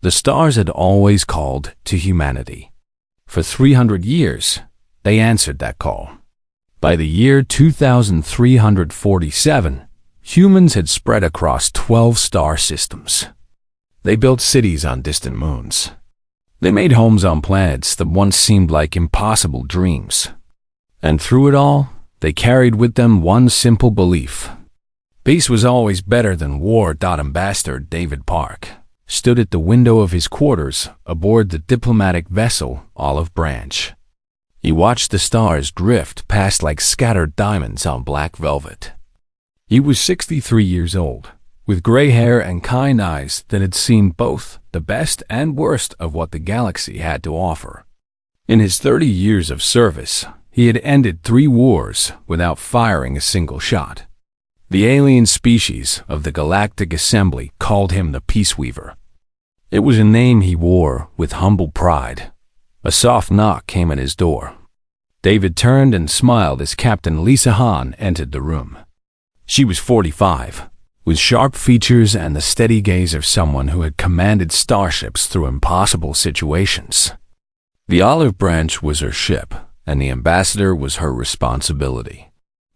The stars had always called to humanity. For 300 years, they answered that call. By the year 2347, humans had spread across 12 star systems. They built cities on distant moons. They made homes on planets that once seemed like impossible dreams. And through it all, they carried with them one simple belief. Peace was always better than war. Ambassador David Park stood at the window of his quarters aboard the diplomatic vessel Olive Branch. He watched the stars drift past like scattered diamonds on black velvet. He was 63 years old, with gray hair and kind eyes that had seen both the best and worst of what the galaxy had to offer. In his 30 years of service, he had ended 3 wars without firing a single shot. The alien species of the Galactic Assembly called him the Peace Weaver. It was a name he wore with humble pride. A soft knock came at his door. David turned and smiled as Captain Lisa Hahn entered the room. She was 45, with sharp features and the steady gaze of someone who had commanded starships through impossible situations. The Olive Branch was her ship, and the ambassador was her responsibility.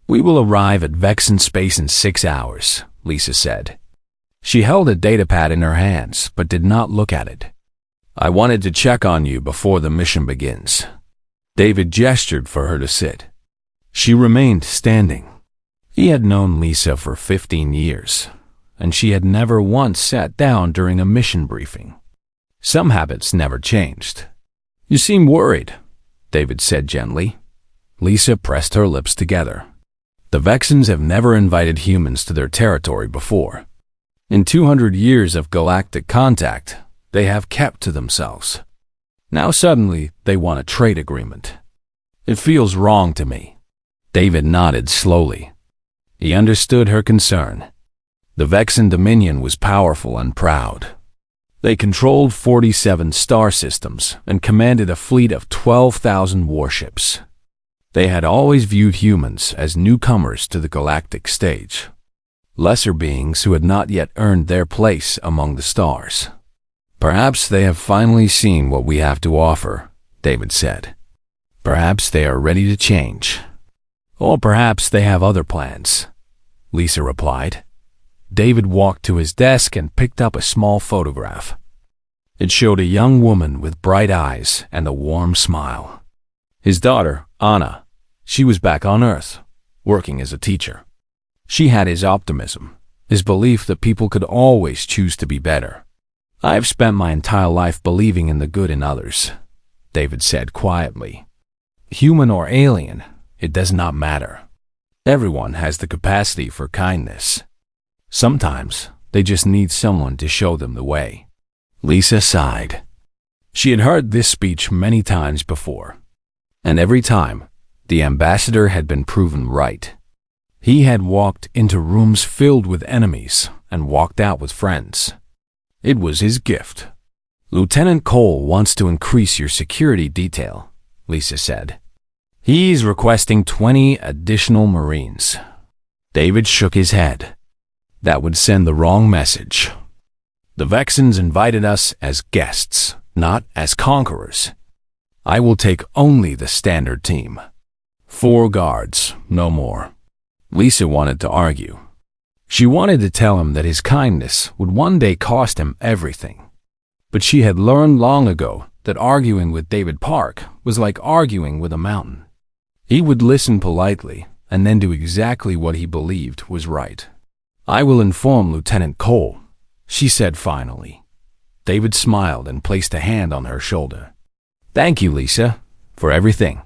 "We will arrive at Vexen Space in 6 hours," Lisa said. She held a datapad in her hands, but did not look at it. "I wanted to check on you before the mission begins." David gestured for her to sit. She remained standing. He had known Lisa for 15 years, and she had never once sat down during a mission briefing. Some habits never changed. "You seem worried," David said gently. Lisa pressed her lips together. The Vexens have never invited humans to their territory before. In 200 years of galactic contact, they have kept to themselves. Now suddenly, they want a trade agreement. "It feels wrong to me." David nodded slowly. He understood her concern. The Vexen Dominion was powerful and proud. They controlled 47 star systems and commanded a fleet of 12,000 warships. They had always viewed humans as newcomers to the galactic stage, lesser beings who had not yet earned their place among the stars. "Perhaps they have finally seen what we have to offer," David said. "Perhaps they are ready to change. Or perhaps they have other plans," Lisa replied. David walked to his desk and picked up a small photograph. It showed a young woman with bright eyes and a warm smile. His daughter, Anna. She was back on Earth, working as a teacher. She had his optimism, his belief that people could always choose to be better. "I've spent my entire life believing in the good in others," David said quietly. "Human or alien, it does not matter. Everyone has the capacity for kindness. Sometimes they just need someone to show them the way." Lisa sighed. She had heard this speech many times before, and every time, the ambassador had been proven right. He had walked into rooms filled with enemies and walked out with friends. It was his gift. "Lieutenant Cole wants to increase your security detail," Lisa said. "He's requesting 20 additional Marines." David shook his head. "That would send the wrong message. The Vexens invited us as guests, not as conquerors. I will take only the standard team. 4 guards, no more." Lisa wanted to argue. She wanted to tell him that his kindness would one day cost him everything. But she had learned long ago that arguing with David Park was like arguing with a mountain. He would listen politely and then do exactly what he believed was right. "I will inform Lieutenant Cole," she said finally. David smiled and placed a hand on her shoulder. "Thank you, Lisa, for everything.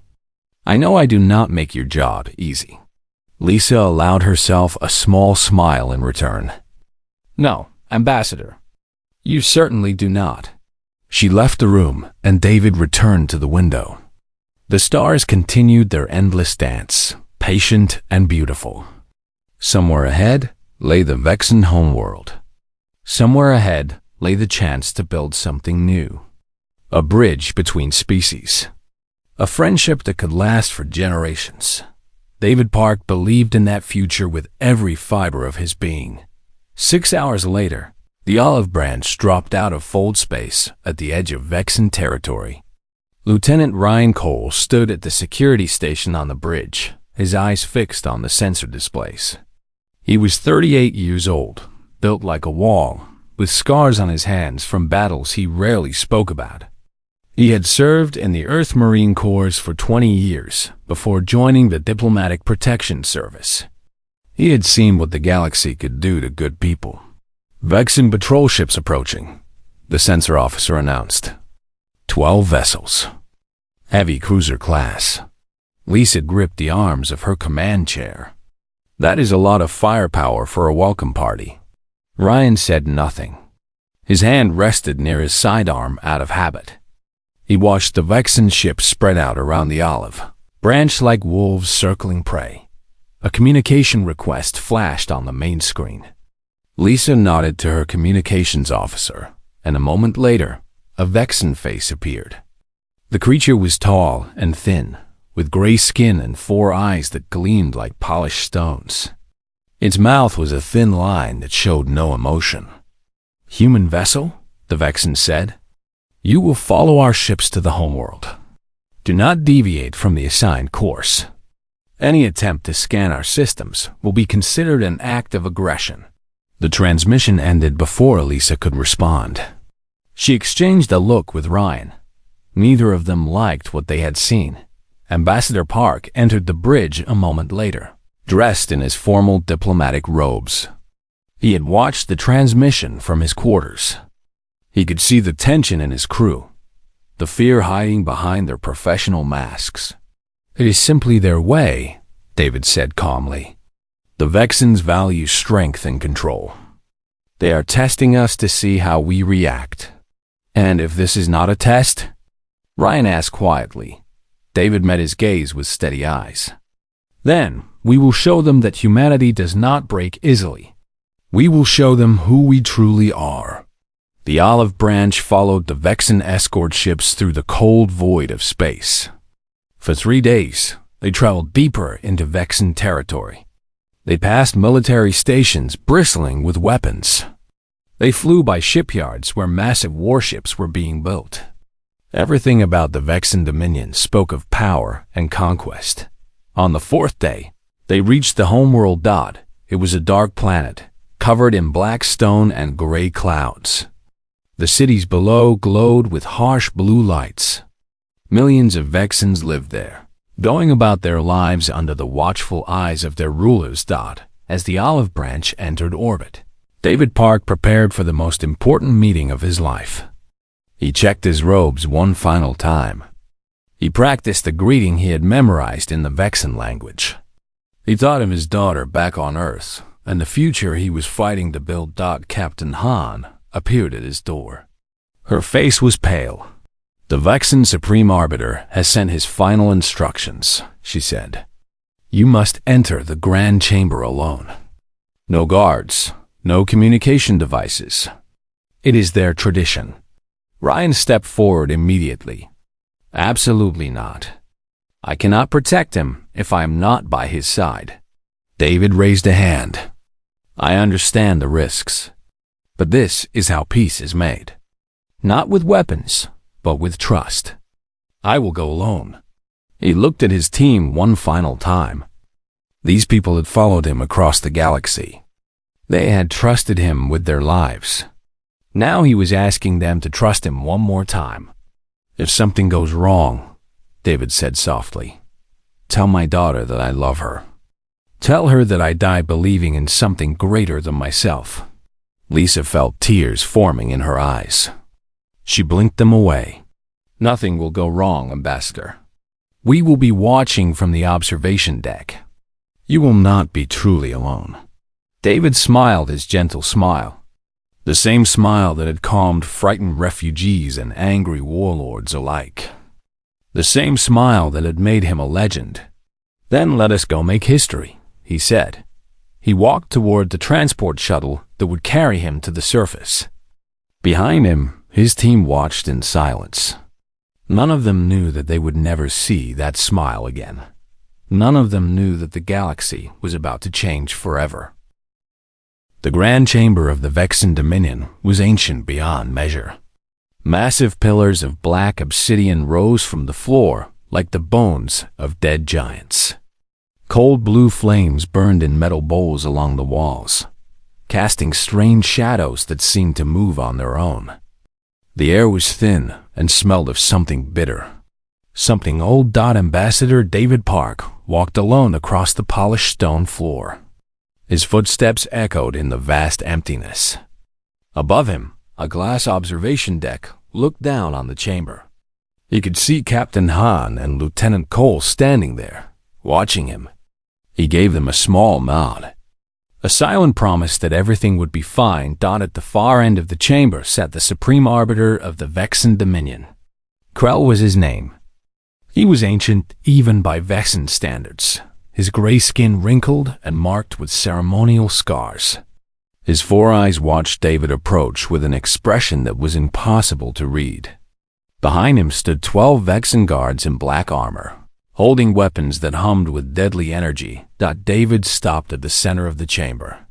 I know I do not make your job easy." Lisa allowed herself a small smile in return. "No, Ambassador, you certainly do not." She left the room, and David returned to the window. The stars continued their endless dance, patient and beautiful. Somewhere ahead lay the Vexen homeworld. Somewhere ahead lay the chance to build something new. A bridge between species. A friendship that could last for generations. David Park believed in that future with every fiber of his being. 6 hours later, The olive branch dropped out of fold space at the edge of Vexen territory. Lieutenant Ryan Cole stood at the security station on the bridge, his eyes fixed on the sensor displays. He was 38 years old, built like a wall, with scars on his hands from battles he rarely spoke about. He had served in the Earth Marine Corps for 20 years before joining the Diplomatic Protection Service. He had seen what the galaxy could do to good people. "Vexen patrol ships approaching," the sensor officer announced. 12 vessels. Heavy cruiser class. Lisa gripped the arms of her command chair. "That is a lot of firepower for a welcome party." Ryan said nothing. His hand rested near his sidearm out of habit. He watched the Vexen ships spread out around the olive branch like wolves circling prey. A communication request flashed on the main screen. Lisa nodded to her communications officer, and a moment later, a Vexen face appeared. The creature was tall and thin, with gray skin and 4 eyes that gleamed like polished stones. Its mouth was a thin line that showed no emotion. "Human vessel?" the Vexen said. "You will follow our ships to the homeworld. Do not deviate from the assigned course. Any attempt to scan our systems will be considered an act of aggression." The transmission ended before Elisa could respond. She exchanged a look with Ryan. Neither of them liked what they had seen. Ambassador Park entered the bridge a moment later, dressed in his formal diplomatic robes. He had watched the transmission from his quarters. He could see the tension in his crew, the fear hiding behind their professional masks. "It is simply their way," David said calmly. "The Vexens value strength and control. They are testing us to see how we react." "And if this is not a test?" Ryan asked quietly. David met his gaze with steady eyes. "Then we will show them that humanity does not break easily. We will show them who we truly are." The olive branch followed the Vexen escort ships through the cold void of space. For 3 days, they traveled deeper into Vexen territory. They passed military stations bristling with weapons. They flew by shipyards where massive warships were being built. Everything about the Vexen Dominion spoke of power and conquest. On the 4th day, they reached the homeworld Dod. It was a dark planet, covered in black stone and gray clouds. The cities below glowed with harsh blue lights. Millions of Vexens lived there, going about their lives under the watchful eyes of their rulers. As the olive branch entered orbit, David Park prepared for the most important meeting of his life. He checked his robes one final time. He practiced the greeting he had memorized in the Vexen language. He thought of his daughter back on Earth, and the future he was fighting to build. Captain Han appeared at his door. Her face was pale. "The Vexen Supreme Arbiter has sent his final instructions," she said. "You must enter the Grand Chamber alone. No guards, no communication devices. It is their tradition." Ryan stepped forward immediately. "Absolutely not. I cannot protect him if I am not by his side." David raised a hand. "I understand the risks. But this is how peace is made. Not with weapons, but with trust. I will go alone." He looked at his team one final time. These people had followed him across the galaxy. They had trusted him with their lives. Now he was asking them to trust him one more time. "If something goes wrong," David said softly, "tell my daughter that I love her. Tell her that I die believing in something greater than myself." Lisa felt tears forming in her eyes. She blinked them away. "Nothing will go wrong, Ambassador. We will be watching from the observation deck. You will not be truly alone." David smiled his gentle smile, the same smile that had calmed frightened refugees and angry warlords alike. The same smile that had made him a legend. "Then let us go make history," he said. He walked toward the transport shuttle that would carry him to the surface. Behind him, his team watched in silence. None of them knew that they would never see that smile again. None of them knew that the galaxy was about to change forever. The grand chamber of the Vexen Dominion was ancient beyond measure. Massive pillars of black obsidian rose from the floor like the bones of dead giants. Cold blue flames burned in metal bowls along the walls, casting strange shadows that seemed to move on their own. The air was thin and smelled of something bitter. Something old. Ambassador David Park walked alone across the polished stone floor. His footsteps echoed in the vast emptiness. Above him, a glass observation deck looked down on the chamber. He could see Captain Han and Lieutenant Cole standing there, watching him. He gave them a small nod, a silent promise that everything would be fine. At the far end of the chamber sat the Supreme Arbiter of the Vexen Dominion. Krell was his name. He was ancient even by Vexen standards, his gray skin wrinkled and marked with ceremonial scars. His four eyes watched David approach with an expression that was impossible to read. Behind him stood 12 Vexen guards in black armor, holding weapons that hummed with deadly energy. David stopped at the center of the chamber.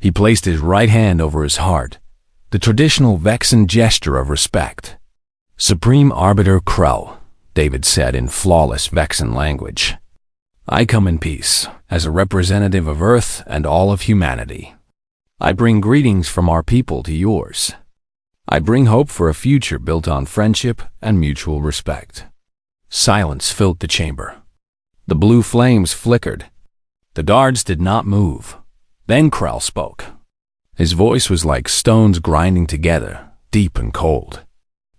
He placed his right hand over his heart, the traditional Vexen gesture of respect. "Supreme Arbiter Krell," David said in flawless Vexen language, "I come in peace, as a representative of Earth and all of humanity. I bring greetings from our people to yours. I bring hope for a future built on friendship and mutual respect." Silence filled the chamber. The blue flames flickered. The guards did not move. Then Krell spoke. His voice was like stones grinding together, deep and cold.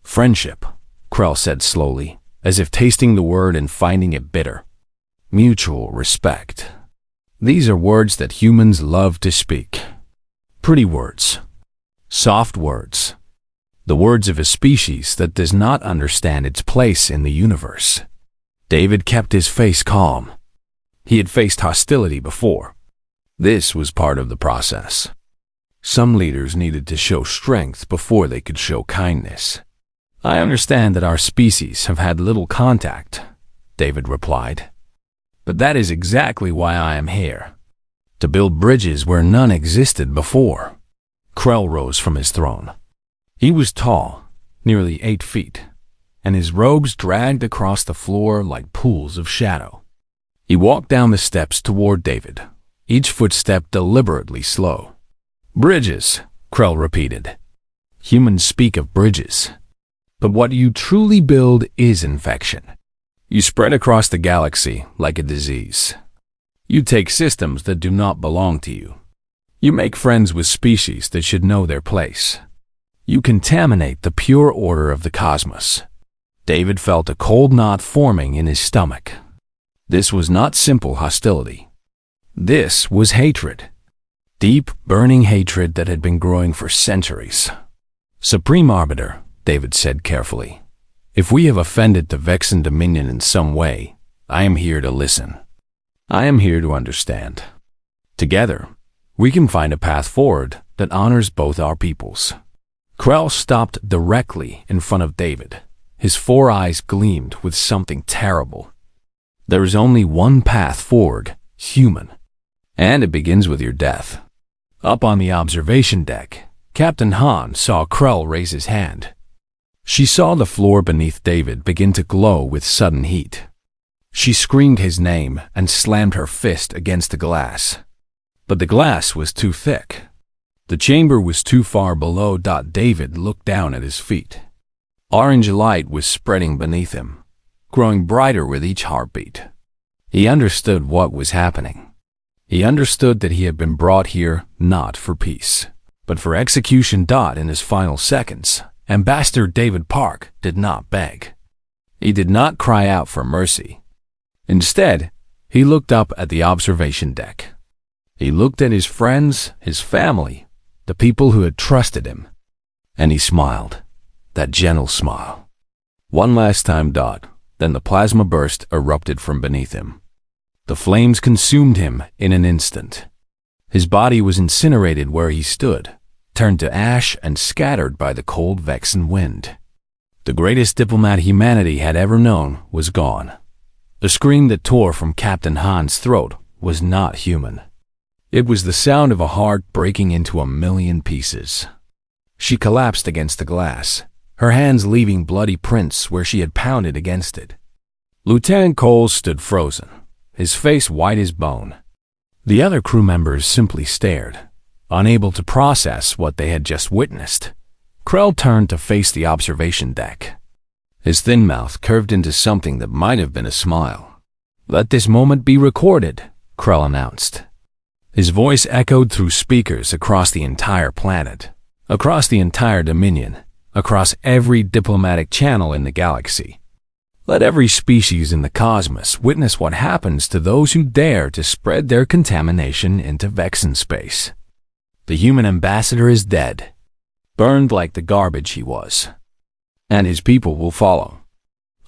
"Friendship," Krell said slowly, as if tasting the word and finding it bitter. "Mutual respect. These are words that humans love to speak. Pretty words. Soft words. The words of a species that does not understand its place in the universe." David kept his face calm. He had faced hostility before. This was part of the process. Some leaders needed to show strength before they could show kindness. "I understand that our species have had little contact," David replied. "But that is exactly why I am here. To build bridges where none existed before." Krell rose from his throne. He was tall, nearly 8 feet, and his robes dragged across the floor like pools of shadow. He walked down the steps toward David, each footstep deliberately slow. "Bridges," Krell repeated. "Humans speak of bridges. But what you truly build is infection. You spread across the galaxy like a disease. You take systems that do not belong to you. You make friends with species that should know their place. You contaminate the pure order of the cosmos." David felt a cold knot forming in his stomach. This was not simple hostility. This was hatred. Deep, burning hatred that had been growing for centuries. "Supreme Arbiter," David said carefully, "if we have offended the Vexen Dominion in some way, I am here to listen. I am here to understand. Together, we can find a path forward that honors both our peoples." Krell stopped directly in front of David. His four eyes gleamed with something terrible. "There is only one path forward, human, and it begins with your death." Up on the observation deck, Captain Han saw Krell raise his hand. She saw the floor beneath David begin to glow with sudden heat. She screamed his name and slammed her fist against the glass. But the glass was too thick. The chamber was too far below. David looked down at his feet. Orange light was spreading beneath him, growing brighter with each heartbeat. He understood what was happening. He understood that he had been brought here not for peace, but for execution. In his final seconds, Ambassador David Park did not beg. He did not cry out for mercy. Instead, he looked up at the observation deck. He looked at his friends, his family, the people who had trusted him, and he smiled, that gentle smile. One last time. Then the plasma burst erupted from beneath him. The flames consumed him in an instant. His body was incinerated where he stood, turned to ash and scattered by the cold Vexen wind. The greatest diplomat humanity had ever known was gone. The scream that tore from Captain Han's throat was not human. It was the sound of a heart breaking into a million pieces. She collapsed against the glass, her hands leaving bloody prints where she had pounded against it. Lieutenant Cole stood frozen, his face white as bone. The other crew members simply stared, unable to process what they had just witnessed. Krell turned to face the observation deck. His thin mouth curved into something that might have been a smile. "Let this moment be recorded," Krell announced. His voice echoed through speakers across the entire planet, across the entire Dominion, across every diplomatic channel in the galaxy. Let every species in the cosmos witness what happens to those who dare to spread their contamination into Vexen space. The human ambassador is dead, burned like the garbage he was, and his people will follow.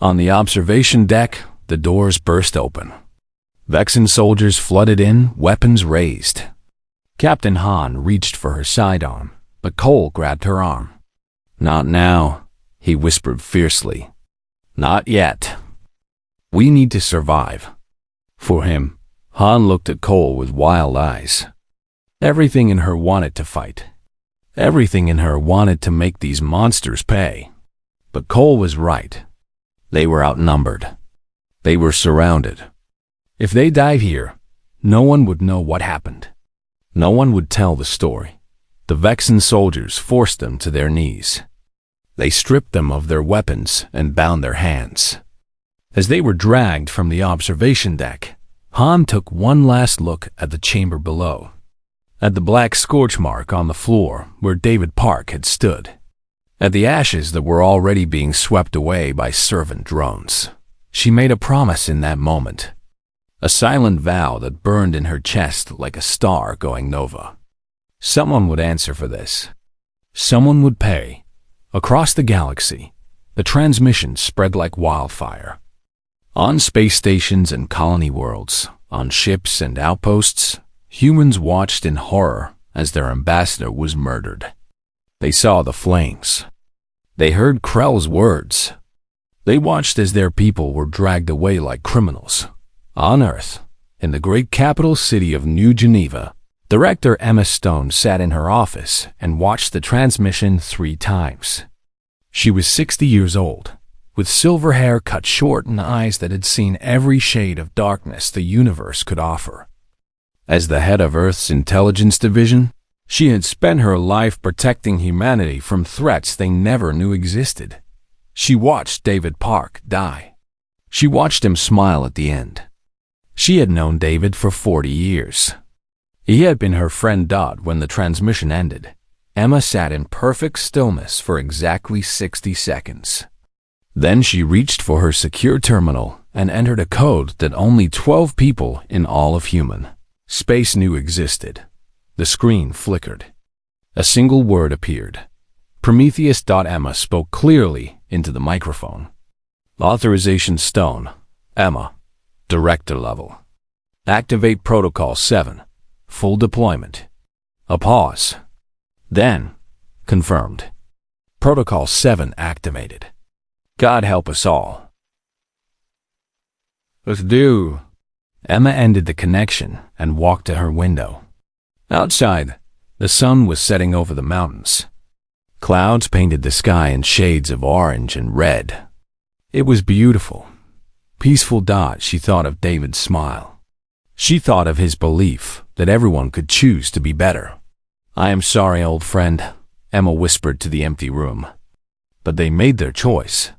On the observation deck, the doors burst open. Vexen soldiers flooded in, weapons raised. Captain Han reached for her sidearm, but Cole grabbed her arm. "Not now," he whispered fiercely. "Not yet. We need to survive." For him, Han looked at Cole with wild eyes. Everything in her wanted to fight. Everything in her wanted to make these monsters pay. But Cole was right. They were outnumbered. They were surrounded. If they died here, no one would know what happened. No one would tell the story. The Vexen soldiers forced them to their knees. They stripped them of their weapons and bound their hands. As they were dragged from the observation deck, Han took one last look at the chamber below, at the black scorch mark on the floor where David Park had stood, at the ashes that were already being swept away by servant drones. She made a promise in that moment, a silent vow that burned in her chest like a star going nova. Someone would answer for this. Someone would pay. Across the galaxy, the transmission spread like wildfire. On space stations and colony worlds, on ships and outposts, humans watched in horror as their ambassador was murdered. They saw the flames. They heard Krell's words. They watched as their people were dragged away like criminals. On Earth, in the great capital city of New Geneva, Director Emma Stone sat in her office and watched the transmission 3 times. She was 60 years old, with silver hair cut short and eyes that had seen every shade of darkness the universe could offer. As the head of Earth's intelligence division, she had spent her life protecting humanity from threats they never knew existed. She watched David Park die. She watched him smile at the end. She had known David for 40 years. He had been her friend. When the transmission ended, Emma sat in perfect stillness for exactly 60 seconds. Then she reached for her secure terminal and entered a code that only 12 people in all of human space knew existed. The screen flickered. A single word appeared. Prometheus. Emma spoke clearly into the microphone. Authorization Stone. Emma. Director level. Activate Protocol 7. Full deployment. A pause. Then, confirmed. Protocol 7 activated. God help us all. Let's do. Emma ended the connection and walked to her window. Outside, the sun was setting over the mountains. Clouds painted the sky in shades of orange and red. It was beautiful. Peaceful. She thought of David's smile. She thought of his belief that everyone could choose to be better. "I am sorry, old friend," Emma whispered to the empty room. "But they made their choice.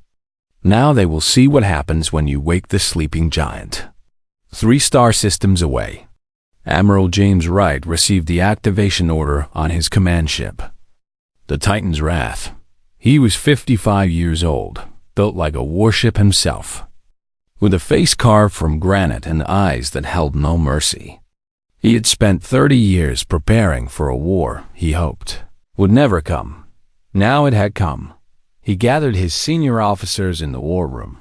Now they will see what happens when you wake the sleeping giant." 3 star systems away, Admiral James Wright received the activation order on his command ship, the Titan's Wrath. He was 55 years old, built like a warship himself, with a face carved from granite and eyes that held no mercy. He had spent 30 years preparing for a war he hoped would never come. Now it had come. He gathered his senior officers in the war room.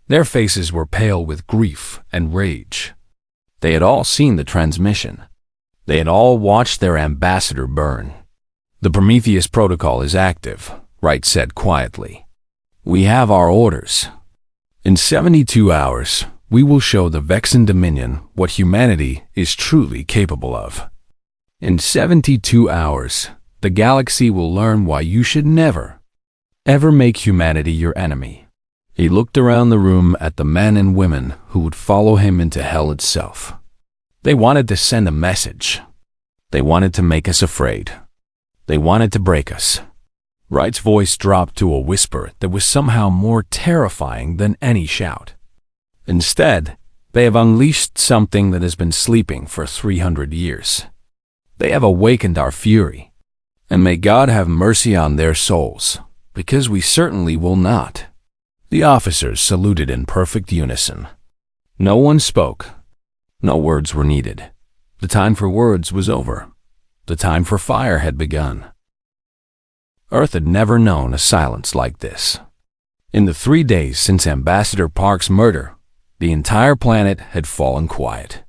Their faces were pale with grief and rage. They had all seen the transmission. They had all watched their ambassador burn. "The Prometheus protocol is active," Wright said quietly. "We have our orders. In 72 hours, we will show the Vexen Dominion what humanity is truly capable of." In 72 hours, the galaxy will learn why you should never, ever make humanity your enemy. He looked around the room at the men and women who would follow him into hell itself. They wanted to send a message. They wanted to make us afraid. They wanted to break us. Wright's voice dropped to a whisper that was somehow more terrifying than any shout. Instead, they have unleashed something that has been sleeping for 300 years. They have awakened our fury. And may God have mercy on their souls, because we certainly will not. The officers saluted in perfect unison. No one spoke. No words were needed. The time for words was over. The time for fire had begun. Earth had never known a silence like this. In the 3 days since Ambassador Park's murder, the entire planet had fallen quiet.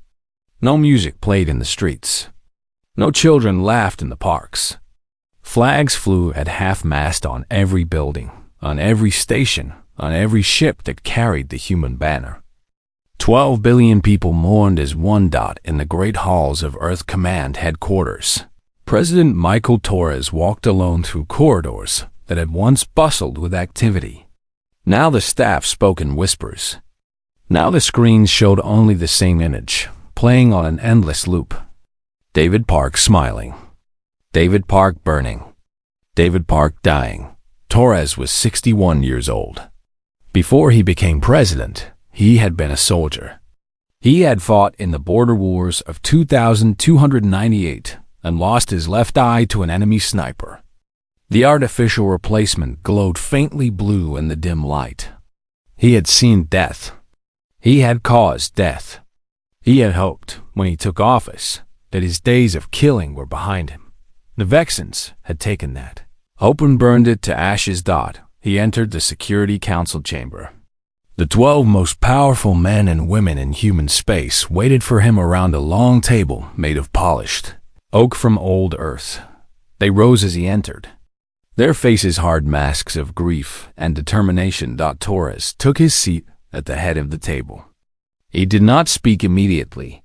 No music played in the streets. No children laughed in the parks. Flags flew at half-mast on every building, on every station, on every ship that carried the human banner. 12 billion people mourned as one dot in the great halls of Earth Command headquarters. President Michael Torres walked alone through corridors that had once bustled with activity. Now the staff spoke in whispers. Now the screens showed only the same image, playing on an endless loop. David Park smiling. David Park burning. David Park dying. Torres was 61 years old. Before he became president, he had been a soldier. He had fought in the border wars of 2298 and lost his left eye to an enemy sniper. The artificial replacement glowed faintly blue in the dim light. He had seen death. He had caused death. He had hoped, when he took office, that his days of killing were behind him. The Vexans had taken that hope and burned it to ashes. He entered the Security Council chamber. The 12 most powerful men and women in human space waited for him around a long table made of polished oak from old Earth. They rose as he entered, their faces hard masks of grief and determination. Torres took his seat at the head of the table. He did not speak immediately.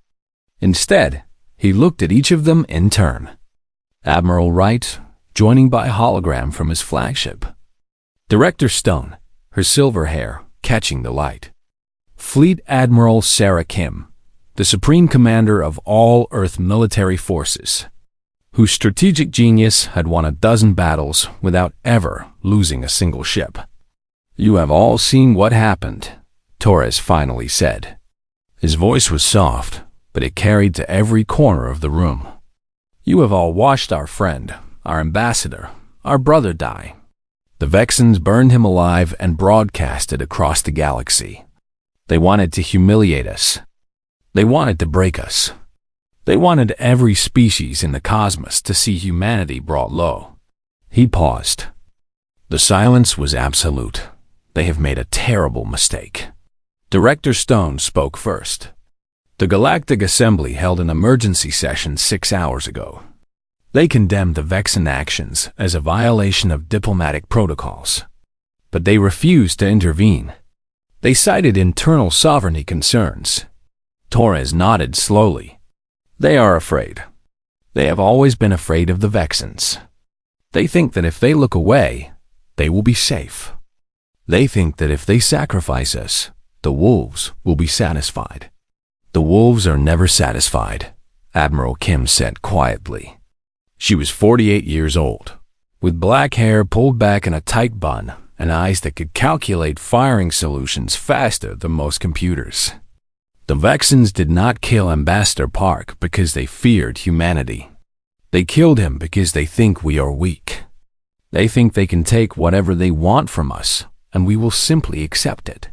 Instead, he looked at each of them in turn. Admiral Wright, joining by hologram from his flagship. Director Stone, her silver hair catching the light. Fleet Admiral Sarah Kim, the Supreme Commander of all Earth military forces, whose strategic genius had won a dozen battles without ever losing a single ship. "You have all seen what happened," Torres finally said. His voice was soft, but it carried to every corner of the room. "You have all watched our friend, our ambassador, our brother die. The Vexans burned him alive and broadcast it across the galaxy. They wanted to humiliate us. They wanted to break us. They wanted every species in the cosmos to see humanity brought low." He paused. The silence was absolute. They have made a terrible mistake. Director Stone spoke first. The Galactic Assembly held an emergency session 6 hours ago. They condemned the Vexan actions as a violation of diplomatic protocols. But they refused to intervene. They cited internal sovereignty concerns. Torres nodded slowly. They are afraid. They have always been afraid of the Vexans. They think that if they look away, they will be safe. They think that if they sacrifice us, the wolves will be satisfied. "The wolves are never satisfied," Admiral Kim said quietly. She was 48 years old, with black hair pulled back in a tight bun and eyes that could calculate firing solutions faster than most computers. The Vexans did not kill Ambassador Park because they feared humanity. They killed him because they think we are weak. They think they can take whatever they want from us, and we will simply accept it.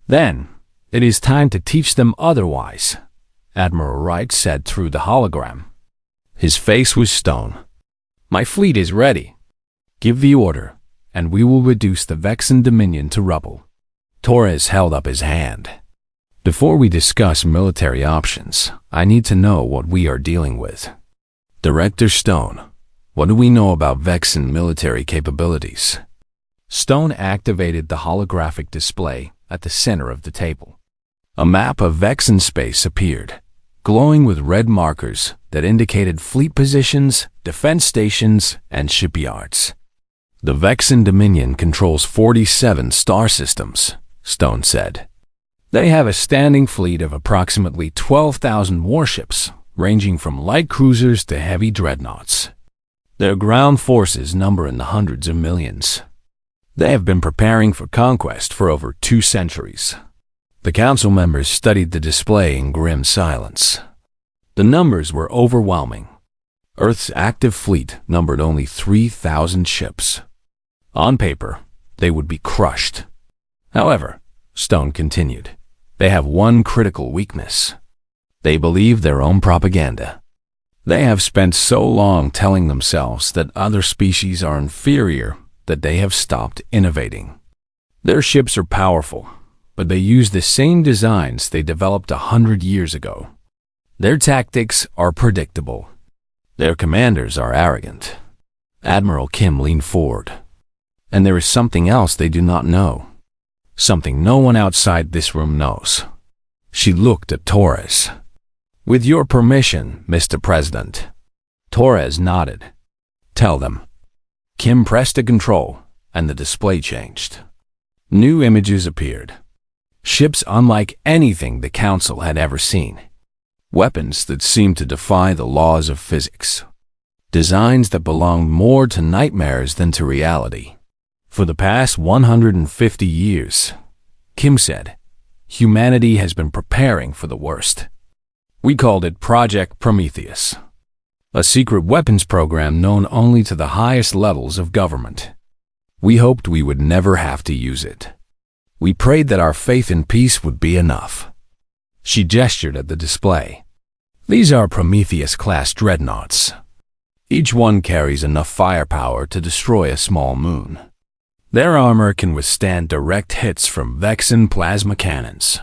Then, it is time to teach them otherwise, Admiral Wright said through the hologram. His face was stone. "My fleet is ready. Give the order, and we will reduce the Vexan dominion to rubble." Torres held up his hand. "Before we discuss military options, I need to know what we are dealing with. Director Stone, what do we know about Vexan military capabilities?" Stone activated the holographic display at the center of the table. A map of Vexan space appeared. glowing with red markers that indicated fleet positions, defense stations, and shipyards. The Vexen Dominion controls 47 star systems, Stone said. They have a standing fleet of approximately 12,000 warships, ranging from light cruisers to heavy dreadnoughts. Their ground forces number in the hundreds of millions. They have been preparing for conquest for over 2 centuries. The council members studied the display in grim silence. The numbers were overwhelming. Earth's active fleet numbered only 3,000 ships. On paper, they would be crushed. However, Stone continued, they have one critical weakness. They believe their own propaganda. They have spent so long telling themselves that other species are inferior that they have stopped innovating. Their ships are powerful, but they use the same designs they developed 100 years ago. Their tactics are predictable. Their commanders are arrogant. Admiral Kim leaned forward. And there is something else they do not know. Something no one outside this room knows. She looked at Torres. With your permission, Mr. President. Torres nodded. Tell them. Kim pressed a control, and the display changed. New images appeared. Ships unlike anything the Council had ever seen. Weapons that seemed to defy the laws of physics. Designs that belonged more to nightmares than to reality. For the past 150 years, Kim said, humanity has been preparing for the worst. We called it Project Prometheus, a secret weapons program known only to the highest levels of government. We hoped we would never have to use it. We prayed that our faith in peace would be enough. She gestured at the display. These are Prometheus-class dreadnoughts. Each one carries enough firepower to destroy a small moon. Their armor can withstand direct hits from Vexen plasma cannons.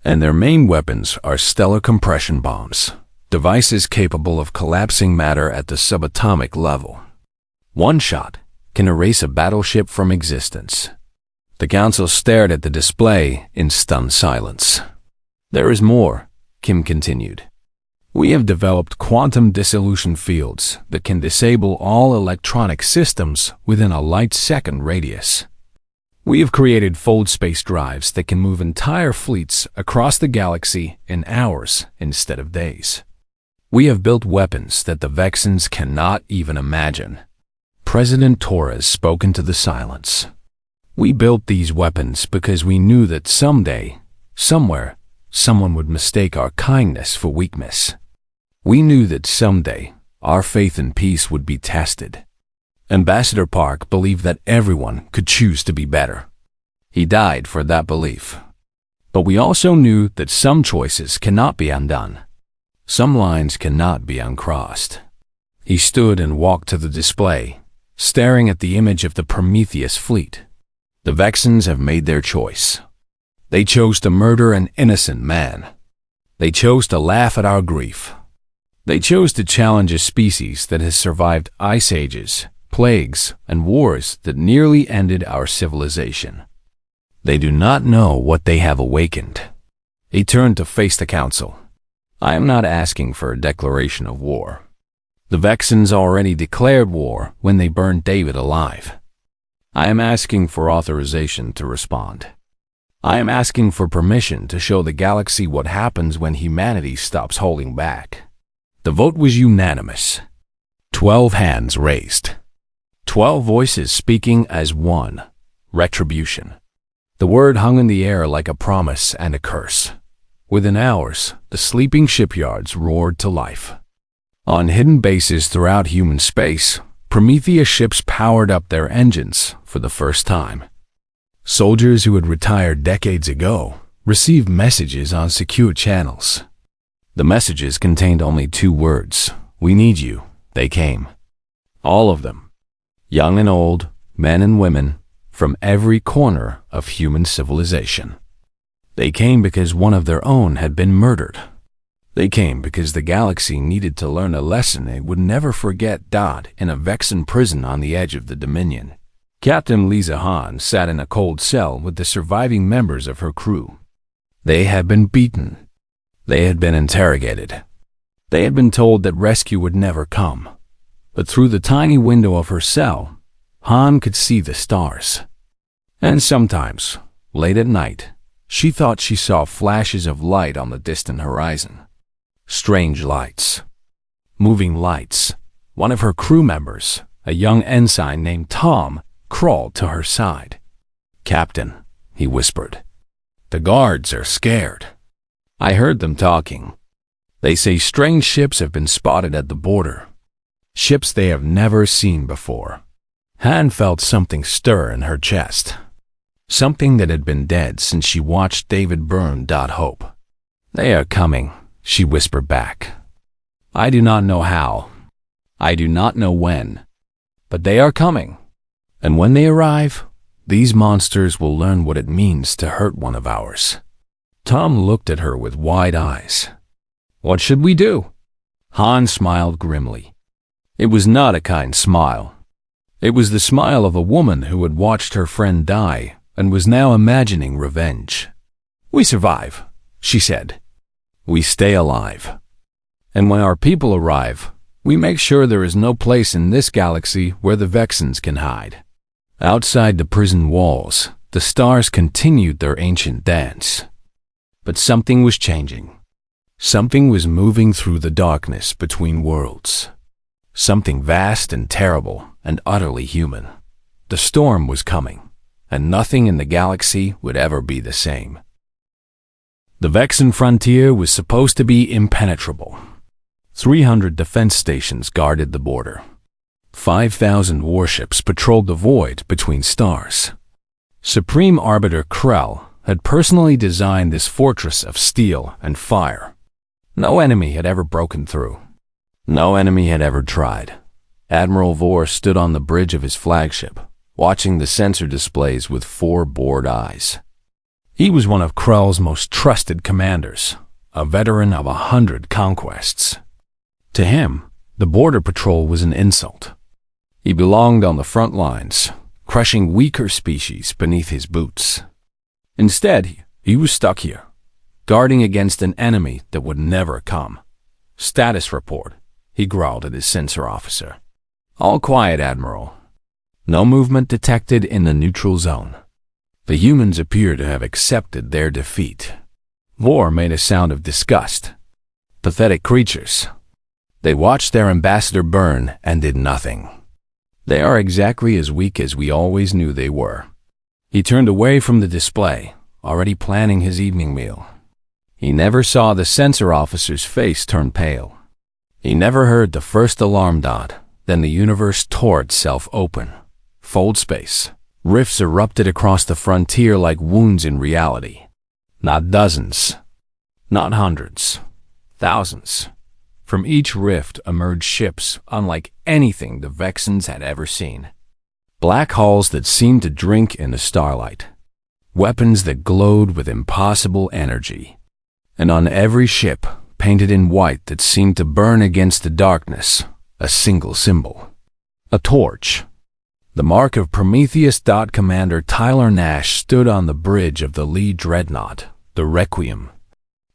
And their main weapons are stellar compression bombs, devices capable of collapsing matter at the subatomic level. One shot can erase a battleship from existence. The Council stared at the display in stunned silence. There is more, Kim continued. We have developed quantum dissolution fields that can disable all electronic systems within a light-second radius. We have created fold space drives that can move entire fleets across the galaxy in hours instead of days. We have built weapons that the Vexens cannot even imagine. President Torres spoke into the silence. We built these weapons because we knew that someday, somewhere, someone would mistake our kindness for weakness. We knew that someday, our faith in peace would be tested. Ambassador Park believed that everyone could choose to be better. He died for that belief. But we also knew that some choices cannot be undone. Some lines cannot be uncrossed. He stood and walked to the display, staring at the image of the Prometheus fleet. The Vexens have made their choice. They chose to murder an innocent man. They chose to laugh at our grief. They chose to challenge a species that has survived ice ages, plagues, and wars that nearly ended our civilization. They do not know what they have awakened. He turned to face the Council. I am not asking for a declaration of war. The Vexens already declared war when they burned David alive. I am asking for authorization to respond. I am asking for permission to show the galaxy what happens when humanity stops holding back. The vote was unanimous. 12 hands raised. 12 voices speaking as one. Retribution. The word hung in the air like a promise and a curse. Within hours, the sleeping shipyards roared to life. On hidden bases throughout human space, Prometheus ships powered up their engines for the first time. Soldiers who had retired decades ago received messages on secure channels. The messages contained only 2 words. We need you. They came. All of them. Young and old, men and women, from every corner of human civilization. They came because one of their own had been murdered. They came because the galaxy needed to learn a lesson it would never forget. In a Vexen prison on the edge of the Dominion, Captain Lisa Hahn sat in a cold cell with the surviving members of her crew. They had been beaten. They had been interrogated. They had been told that rescue would never come. But through the tiny window of her cell, Han could see the stars. And sometimes, late at night, she thought she saw flashes of light on the distant horizon. Strange lights. Moving lights. One of her crew members, a young ensign named Tom, crawled to her side. "Captain," he whispered, "the guards are scared. I heard them talking. They say strange ships have been spotted at the border. Ships they have never seen before." Han felt something stir in her chest. Something that had been dead since she watched David Byrne. Hope. "They are coming," she whispered back. "I do not know how. I do not know when. But they are coming. And when they arrive, these monsters will learn what it means to hurt one of ours." Tom looked at her with wide eyes. "What should we do?" Han smiled grimly. It was not a kind smile. It was the smile of a woman who had watched her friend die and was now imagining revenge. "We survive," she said. "We stay alive. And when our people arrive, we make sure there is no place in this galaxy where the Vexans can hide." Outside the prison walls, the stars continued their ancient dance. But something was changing. Something was moving through the darkness between worlds. Something vast and terrible and utterly human. The storm was coming, and nothing in the galaxy would ever be the same. The Vexan frontier was supposed to be impenetrable. 300 defense stations guarded the border. 5,000 warships patrolled the void between stars. Supreme Arbiter Krell had personally designed this fortress of steel and fire. No enemy had ever broken through. No enemy had ever tried. Admiral Vor stood on the bridge of his flagship, watching the sensor displays with 4 bored eyes. He was one of Krell's most trusted commanders, a veteran of 100 conquests. To him, the border patrol was an insult. He belonged on the front lines, crushing weaker species beneath his boots. Instead, he was stuck here, guarding against an enemy that would never come. "Status report," he growled at his sensor officer. "All quiet, Admiral. No movement detected in the neutral zone." The humans appear to have accepted their defeat. Vor made a sound of disgust. Pathetic creatures. They watched their ambassador burn and did nothing. They are exactly as weak as we always knew they were. He turned away from the display, already planning his evening meal. He never saw the sensor officer's face turn pale. He never heard the first alarm dot. Then the universe tore itself open. Fold space. Rifts erupted across the frontier like wounds in reality. Not dozens. Not hundreds. Thousands. From each rift emerged ships unlike anything the Vexans had ever seen. Black hulls that seemed to drink in the starlight. Weapons that glowed with impossible energy. And on every ship, painted in white that seemed to burn against the darkness, a single symbol. A torch. The mark of Prometheus. Commander Tyler Nash stood on the bridge of the Lee Dreadnought, the Requiem.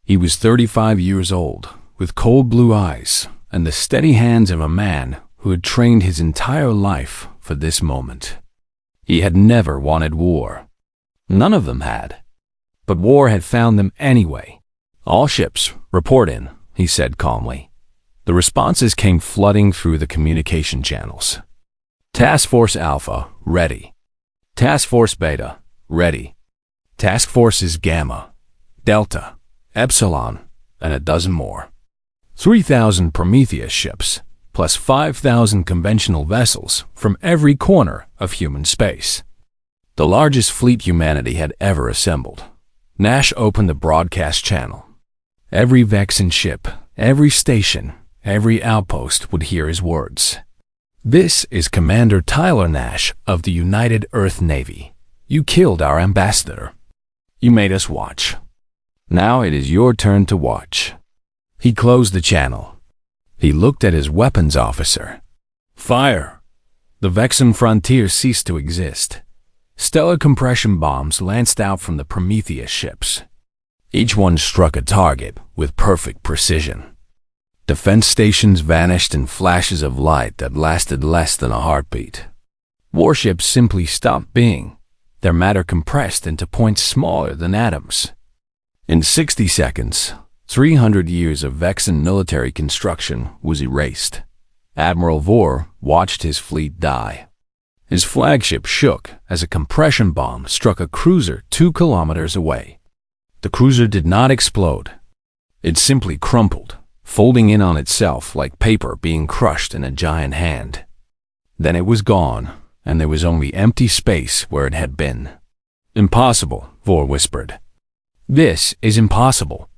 He was 35 years old, with cold blue eyes and the steady hands of a man who had trained his entire life for this moment. He had never wanted war. None of them had. But war had found them anyway. "All ships, report in," he said calmly. The responses came flooding through the communication channels. "Task Force Alpha, ready. Task Force Beta, ready. Task Forces Gamma, Delta, Epsilon, and a dozen more. 3,000 Prometheus ships, plus 5,000 conventional vessels from every corner of human space. The largest fleet humanity had ever assembled." Nash opened the broadcast channel. Every Vexan ship, every station, every outpost would hear his words. "This is Commander Tyler Nash of the United Earth Navy. You killed our ambassador. You made us watch. Now it is your turn to watch." He closed the channel. He looked at his weapons officer. "Fire!" The Vexan frontier ceased to exist. Stellar compression bombs lanced out from the Prometheus ships. Each one struck a target with perfect precision. Defense stations vanished in flashes of light that lasted less than a heartbeat. Warships simply stopped being, their matter compressed into points smaller than atoms. In 60 seconds, 300 years of Vexen military construction was erased. Admiral Vor watched his fleet die. His flagship shook as a compression bomb struck a cruiser 2 kilometers away. The cruiser did not explode. It simply crumpled, folding in on itself like paper being crushed in a giant hand. Then it was gone, and there was only empty space where it had been. "Impossible," Vor whispered. "This is impossible."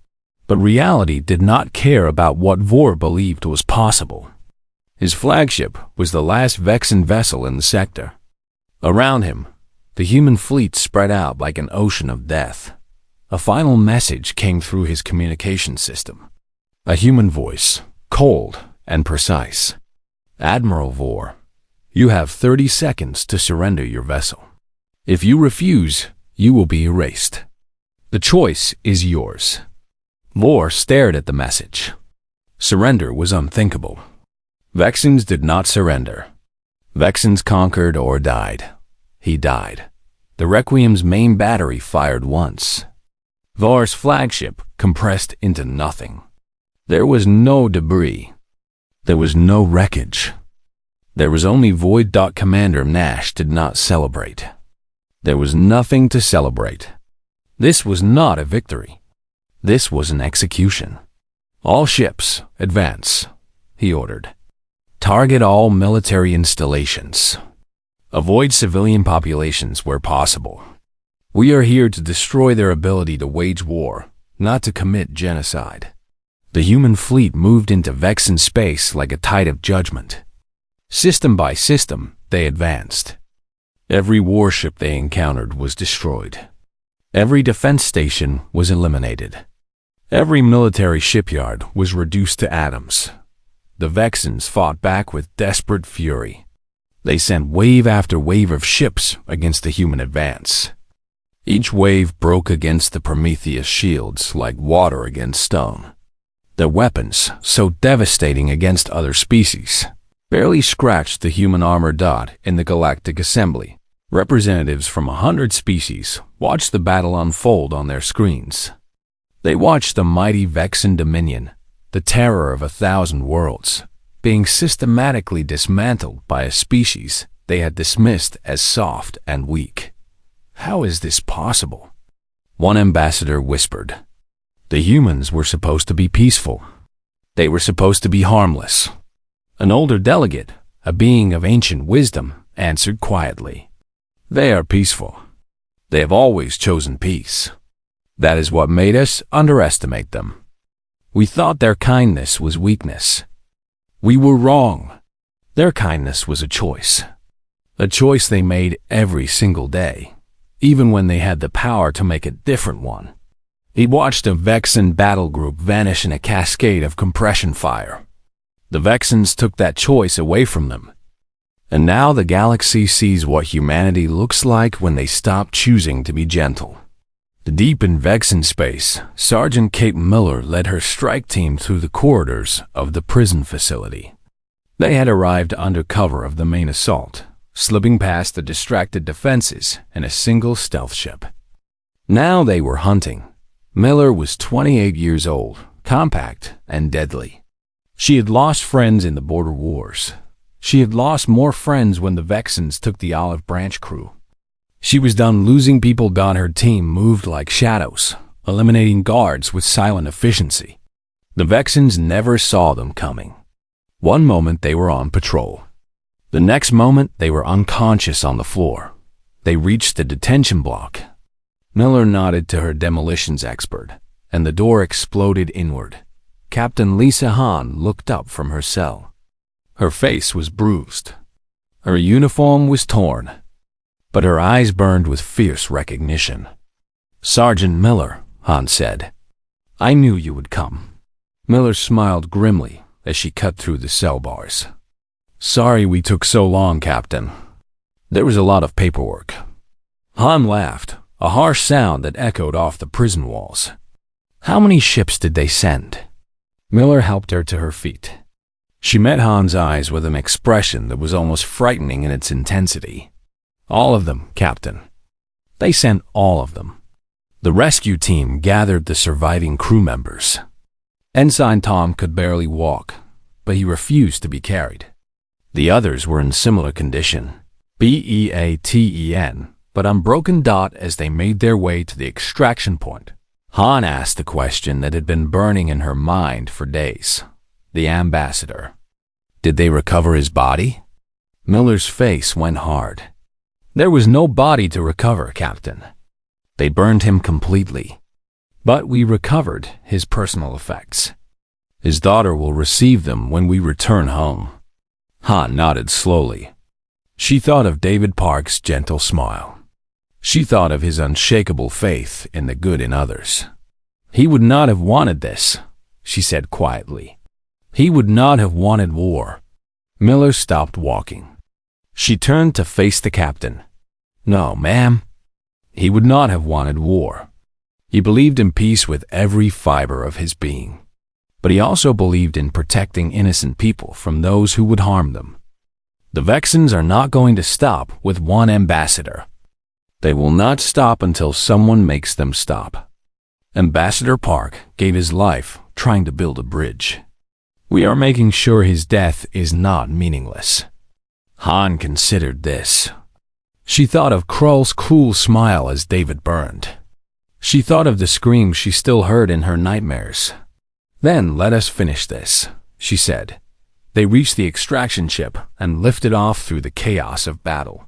But reality did not care about what Vor believed was possible. His flagship was the last Vexen vessel in the sector. Around him, the human fleet spread out like an ocean of death. A final message came through his communication system. A human voice, cold and precise. "Admiral Vor, you have 30 seconds to surrender your vessel. If you refuse, you will be erased. The choice is yours." Vor stared at the message. Surrender was unthinkable. Vexens did not surrender. Vexens conquered or died. He died. The Requiem's main battery fired once. Vor's flagship compressed into nothing. There was no debris. There was no wreckage. There was only void. Commander Nash did not celebrate. There was nothing to celebrate. This was not a victory. This was an execution. "All ships, advance," he ordered. "Target all military installations. Avoid civilian populations where possible. We are here to destroy their ability to wage war, not to commit genocide." The human fleet moved into Vexen space like a tide of judgment. System by system, they advanced. Every warship they encountered was destroyed. Every defense station was eliminated. Every military shipyard was reduced to atoms. The Vexens fought back with desperate fury. They sent wave after wave of ships against the human advance. Each wave broke against the Prometheus shields like water against stone. Their weapons, so devastating against other species, barely scratched the human armor. In the Galactic Assembly, representatives from 100 species watched the battle unfold on their screens. They watched the mighty Vexen Dominion, the terror of 1,000 worlds, being systematically dismantled by a species they had dismissed as soft and weak. "How is this possible?" one ambassador whispered. "The humans were supposed to be peaceful. They were supposed to be harmless." An older delegate, a being of ancient wisdom, answered quietly. "They are peaceful. They have always chosen peace. That is what made us underestimate them. We thought their kindness was weakness. We were wrong. Their kindness was a choice they made every single day, even when they had the power to make a different one." He watched a Vexen battle group vanish in a cascade of compression fire. The Vexens took that choice away from them. And now the galaxy sees what humanity looks like when they stop choosing to be gentle. Deep in Vexen space, Sergeant Kate Miller led her strike team through the corridors of the prison facility. They had arrived under cover of the main assault, slipping past the distracted defenses in a single stealth ship. Now they were hunting. Miller was 28 years old, compact and deadly. She had lost friends in the border wars. She had lost more friends when the Vexens took the Olive Branch crew. She was done losing people. Her team moved like shadows, eliminating guards with silent efficiency. The Vexens never saw them coming. One moment they were on patrol. The next moment they were unconscious on the floor. They reached the detention block. Miller nodded to her demolitions expert, and the door exploded inward. Captain Lisa Hahn looked up from her cell. Her face was bruised. Her uniform was torn, but her eyes burned with fierce recognition. "Sergeant Miller," Hahn said, "I knew you would come." Miller smiled grimly as she cut through the cell bars. "Sorry we took so long, Captain. There was a lot of paperwork." Hahn laughed, a harsh sound that echoed off the prison walls. How many ships did they send? Miller helped her to her feet. She met Han's eyes with an expression that was almost frightening in its intensity. All of them, Captain. They sent all of them. The rescue team gathered the surviving crew members. Ensign Tom could barely walk, but he refused to be carried. The others were in similar condition, BEATEN, but on broken dot as they made their way to the extraction point. Han asked the question that had been burning in her mind for days. The ambassador. Did they recover his body? Miller's face went hard. There was no body to recover, Captain. They burned him completely. But we recovered his personal effects. His daughter will receive them when we return home. Han nodded slowly. She thought of David Park's gentle smile. She thought of his unshakable faith in the good in others. He would not have wanted this, she said quietly. He would not have wanted war. Miller stopped walking. She turned to face the captain. No, ma'am. He would not have wanted war. He believed in peace with every fiber of his being. But he also believed in protecting innocent people from those who would harm them. The Vexans are not going to stop with one ambassador. They will not stop until someone makes them stop. Ambassador Park gave his life trying to build a bridge. We are making sure his death is not meaningless. Han considered this. She thought of Krull's cool smile as David burned. She thought of the screams she still heard in her nightmares. Then let us finish this, she said. They reached the extraction ship and lifted off through the chaos of battle.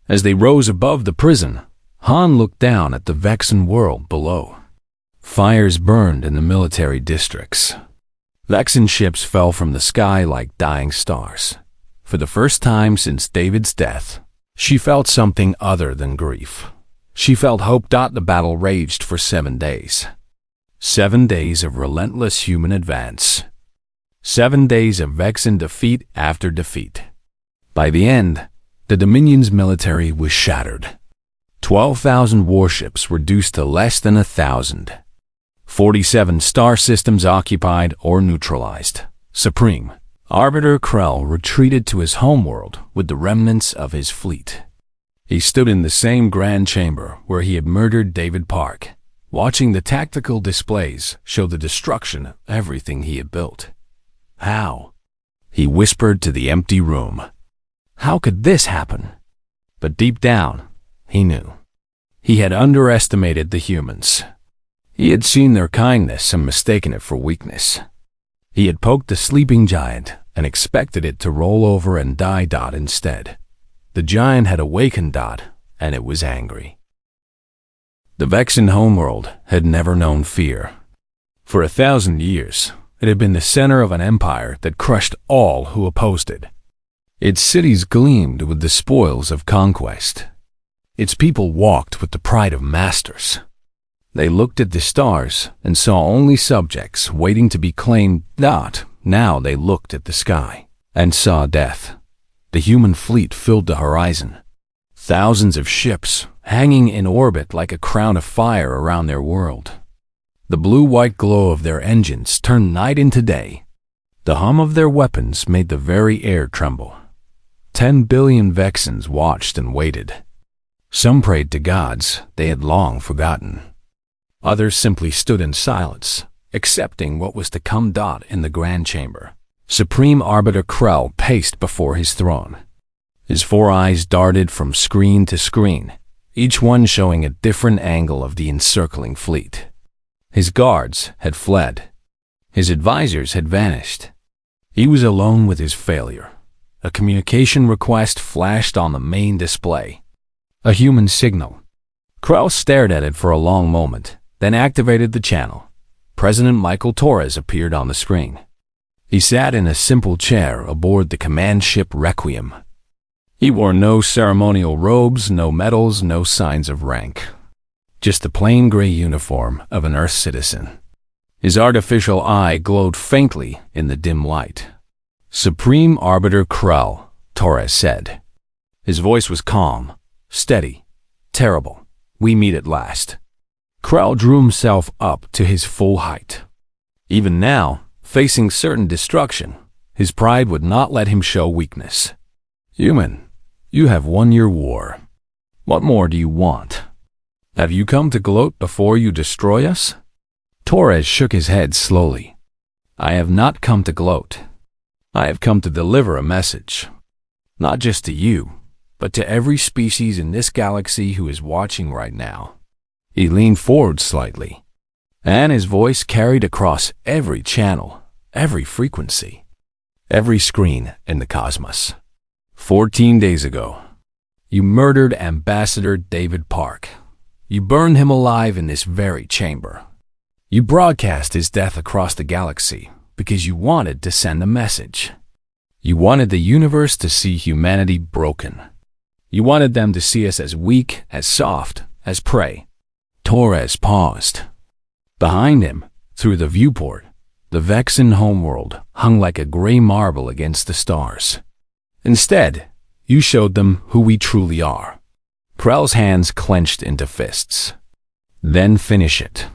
As they rose above the prison, Han looked down at the Vexan world below. Fires burned in the military districts. Vexan ships fell from the sky like dying stars. For the first time since David's death, she felt something other than grief. She felt hope. The battle raged for 7 days. 7 days of relentless human advance. 7 days of Vexan defeat after defeat. By the end, the Dominion's military was shattered. 12,000 warships reduced to less than 1,000. 47 star systems occupied or neutralized. Supreme Arbiter Krell retreated to his homeworld with the remnants of his fleet. He stood in the same grand chamber where he had murdered David Park, watching the tactical displays show the destruction of everything he had built. How? He whispered to the empty room. How could this happen? But deep down, he knew. He had underestimated the humans. He had seen their kindness and mistaken it for weakness. He had poked the sleeping giant and expected it to roll over and die. Instead, the giant had awakened. And it was angry. The Vexan homeworld had never known fear. For 1,000 years, it had been the center of an empire that crushed all who opposed it. Its cities gleamed with the spoils of conquest. Its people walked with the pride of masters. They looked at the stars and saw only subjects waiting to be claimed. Now they looked at the sky and saw death. The human fleet filled the horizon. Thousands of ships hanging in orbit like a crown of fire around their world. The blue-white glow of their engines turned night into day. The hum of their weapons made the very air tremble. 10 billion Vexans watched and waited. Some prayed to gods they had long forgotten. Others simply stood in silence, accepting what was to come. In the grand chamber, Supreme Arbiter Krell paced before his throne. His 4 eyes darted from screen to screen, each one showing a different angle of the encircling fleet. His guards had fled. His advisors had vanished. He was alone with his failure. A communication request flashed on the main display. A human signal. Krell stared at it for a long moment, then activated the channel. President Michael Torres appeared on the screen. He sat in a simple chair aboard the command ship Requiem. He wore no ceremonial robes, no medals, no signs of rank. Just the plain gray uniform of an Earth citizen. His artificial eye glowed faintly in the dim light. Supreme Arbiter Krell, Torres said. His voice was calm, steady, terrible. We meet at last. Krell drew himself up to his full height. Even now, facing certain destruction, his pride would not let him show weakness. Human, you have won your war. What more do you want? Have you come to gloat before you destroy us? Torres shook his head slowly. I have not come to gloat. I have come to deliver a message. Not just to you, but to every species in this galaxy who is watching right now. He leaned forward slightly, and his voice carried across every channel, every frequency, every screen in the cosmos. 14 days ago, you murdered Ambassador David Park. You burned him alive in this very chamber. You broadcast his death across the galaxy because you wanted to send a message. You wanted the universe to see humanity broken. You wanted them to see us as weak, as soft, as prey. Torres paused. Behind him, through the viewport, the Vexen homeworld hung like a gray marble against the stars. Instead, you showed them who we truly are. Krell's hands clenched into fists. Then finish it.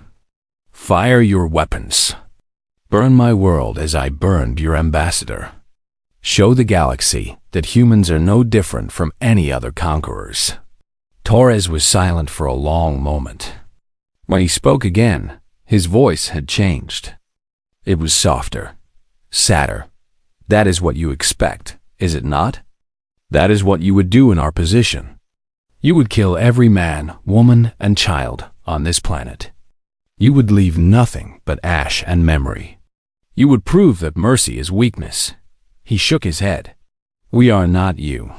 Fire your weapons. Burn my world as I burned your ambassador. Show the galaxy that humans are no different from any other conquerors. Torres was silent for a long moment. When he spoke again, his voice had changed. It was softer, sadder. That is what you expect, is it not? That is what you would do in our position. You would kill every man, woman, and child on this planet. You would leave nothing but ash and memory. You would prove that mercy is weakness. He shook his head. We are not you.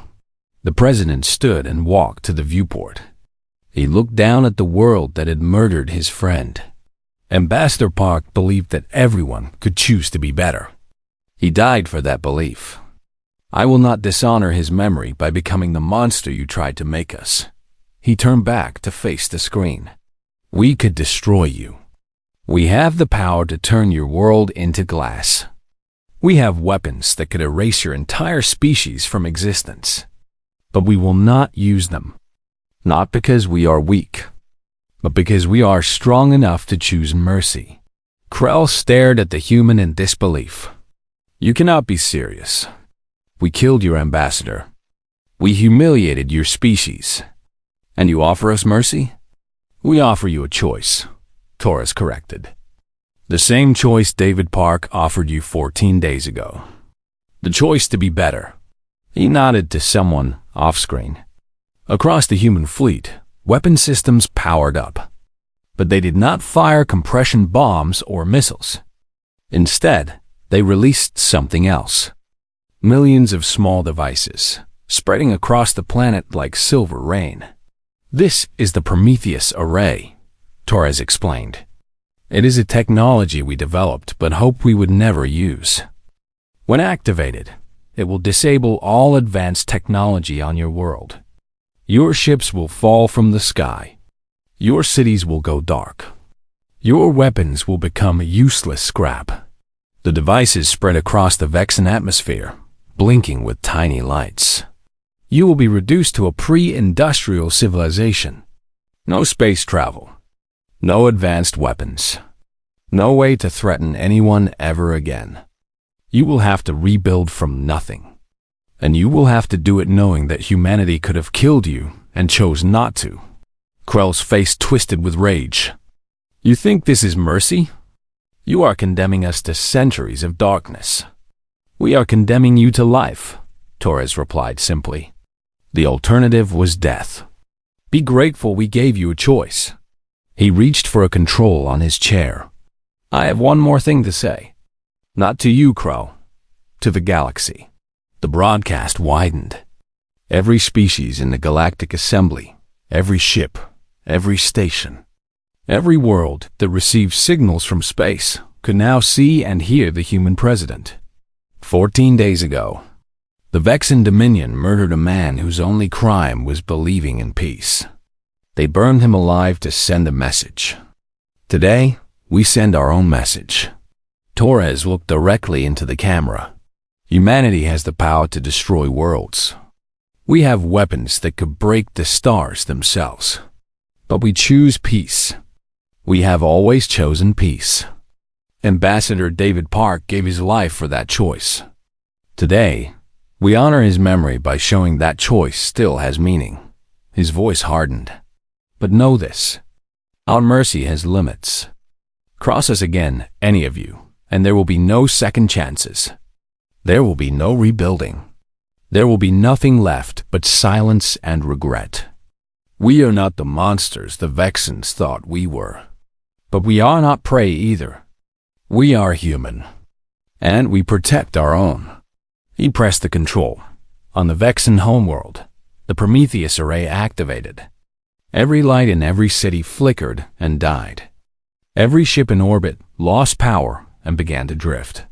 The president stood and walked to the viewport. He looked down at the world that had murdered his friend. Ambassador Park believed that everyone could choose to be better. He died for that belief. I will not dishonor his memory by becoming the monster you tried to make us. He turned back to face the screen. We could destroy you. We have the power to turn your world into glass. We have weapons that could erase your entire species from existence. But we will not use them. Not because we are weak, but because we are strong enough to choose mercy. Krell stared at the human in disbelief. You cannot be serious. We killed your ambassador. We humiliated your species. And you offer us mercy? We offer you a choice, Torres corrected. The same choice David Park offered you 14 days ago. The choice to be better. He nodded to someone off-screen. Across the human fleet, weapon systems powered up. But they did not fire compression bombs or missiles. Instead, they released something else. Millions of small devices, spreading across the planet like silver rain. This is the Prometheus Array, Torres explained. It is a technology we developed but hoped we would never use. When activated, it will disable all advanced technology on your world. Your ships will fall from the sky. Your cities will go dark. Your weapons will become useless scrap. The devices spread across the Vexen atmosphere, blinking with tiny lights. You will be reduced to a pre-industrial civilization. No space travel. No advanced weapons. No way to threaten anyone ever again. You will have to rebuild from nothing. And you will have to do it knowing that humanity could have killed you and chose not to. Krell's face twisted with rage. You think this is mercy? You are condemning us to centuries of darkness. We are condemning you to life, Torres replied simply. The alternative was death. Be grateful we gave you a choice. He reached for a control on his chair. I have one more thing to say. Not to you, Krell. To the galaxy. The broadcast widened. Every species in the Galactic Assembly, every ship, every station, every world that received signals from space could now see and hear the human president. 14 days ago, the Vexen Dominion murdered a man whose only crime was believing in peace. They burned him alive to send a message. Today, we send our own message. Torres looked directly into the camera. Humanity has the power to destroy worlds. We have weapons that could break the stars themselves. But we choose peace. We have always chosen peace. Ambassador David Park gave his life for that choice. Today, we honor his memory by showing that choice still has meaning. His voice hardened. But know this, our mercy has limits. Cross us again, any of you, and there will be no second chances. There will be no rebuilding. There will be nothing left but silence and regret. We are not the monsters the Vexans thought we were. But we are not prey either. We are human. And we protect our own. He pressed the control. On the Vexan homeworld, the Prometheus array activated. Every light in every city flickered and died. Every ship in orbit lost power and began to drift.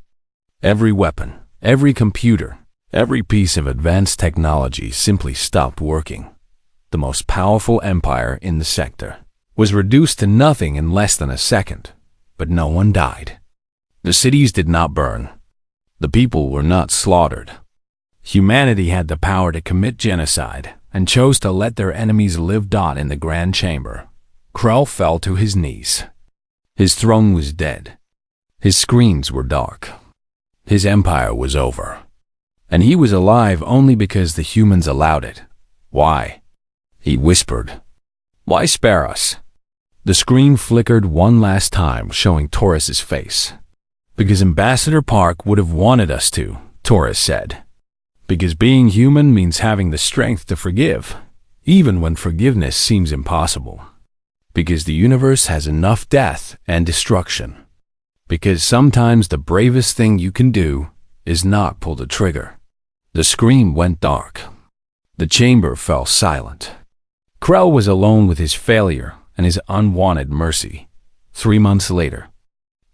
Every weapon, every computer, every piece of advanced technology simply stopped working. The most powerful empire in the sector was reduced to nothing in less than a second, but no one died. The cities did not burn. The people were not slaughtered. Humanity had the power to commit genocide and chose to let their enemies live. In the Grand Chamber, Krell fell to his knees. His throne was dead. His screens were dark. His empire was over. And he was alive only because the humans allowed it. Why? He whispered. Why spare us? The screen flickered one last time, showing Taurus's face. Because Ambassador Park would have wanted us to, Taurus said. Because being human means having the strength to forgive, even when forgiveness seems impossible. Because the universe has enough death and destruction. Because sometimes the bravest thing you can do is not pull the trigger. The screen went dark. The chamber fell silent. Krell was alone with his failure and his unwanted mercy. 3 months later,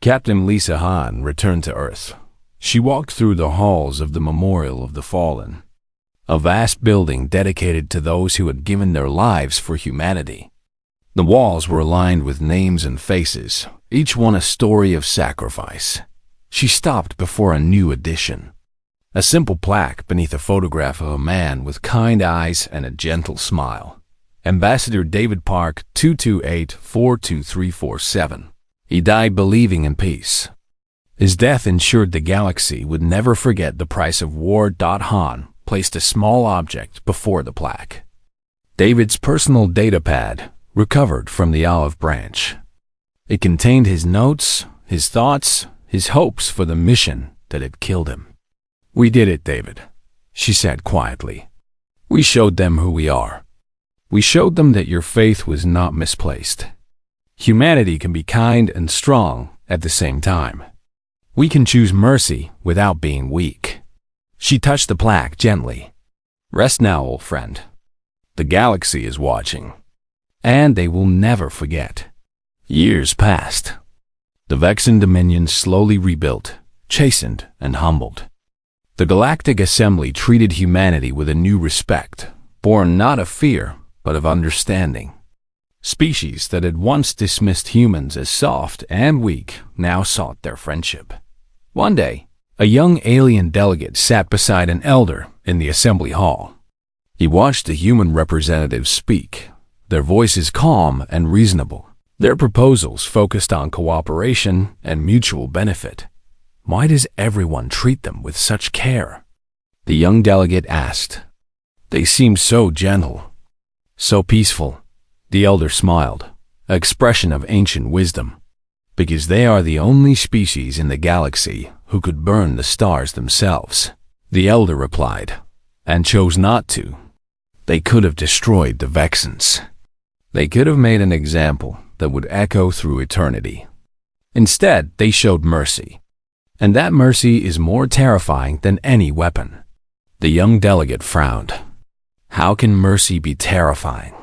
Captain Lisa Han returned to Earth. She walked through the halls of the Memorial of the Fallen, a vast building dedicated to those who had given their lives for humanity. The walls were lined with names and faces, each one a story of sacrifice. She stopped before a new addition. A simple plaque beneath a photograph of a man with kind eyes and a gentle smile. Ambassador David Park, 228-42347. He died believing in peace. His death ensured the galaxy would never forget the price of war. Han placed a small object before the plaque. David's personal datapad, recovered from the olive branch. It contained his notes, his thoughts, his hopes for the mission that had killed him. We did it, David, she said quietly. We showed them who we are. We showed them that your faith was not misplaced. Humanity can be kind and strong at the same time. We can choose mercy without being weak. She touched the plaque gently. Rest now, old friend. The galaxy is watching. And they will never forget. Years passed. The Vexan Dominion slowly rebuilt, chastened and humbled. The Galactic Assembly treated humanity with a new respect, born not of fear, but of understanding. Species that had once dismissed humans as soft and weak now sought their friendship. One day, a young alien delegate sat beside an elder in the assembly hall. He watched the human representatives speak, their voices calm and reasonable, their proposals focused on cooperation and mutual benefit. Why does everyone treat them with such care? The young delegate asked. They seem so gentle, so peaceful. The elder smiled, an expression of ancient wisdom. Because they are the only species in the galaxy who could burn the stars themselves, the elder replied, and chose not to. They could have destroyed the Vexans. They could have made an example that would echo through eternity. Instead, they showed mercy. And that mercy is more terrifying than any weapon. The young delegate frowned. How can mercy be terrifying?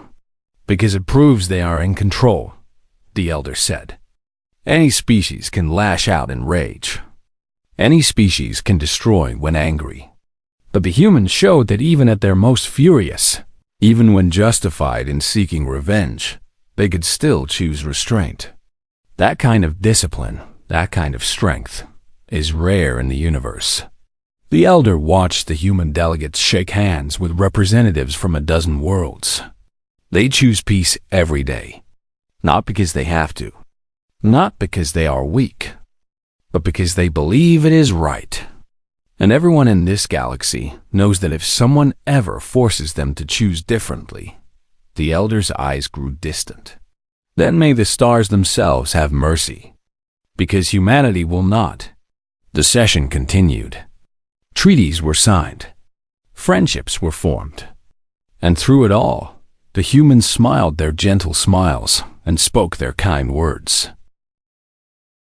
Because it proves they are in control, the elder said. Any species can lash out in rage. Any species can destroy when angry. But the humans showed that even at their most furious, even when justified in seeking revenge, they could still choose restraint. That kind of discipline, that kind of strength, is rare in the universe. The elder watched the human delegates shake hands with representatives from a dozen worlds. They choose peace every day, not because they have to, not because they are weak, but because they believe it is right. And everyone in this galaxy knows that if someone ever forces them to choose differently, the Elder's eyes grew distant. Then may the stars themselves have mercy, because humanity will not. The session continued. Treaties were signed. Friendships were formed. And through it all, the humans smiled their gentle smiles and spoke their kind words.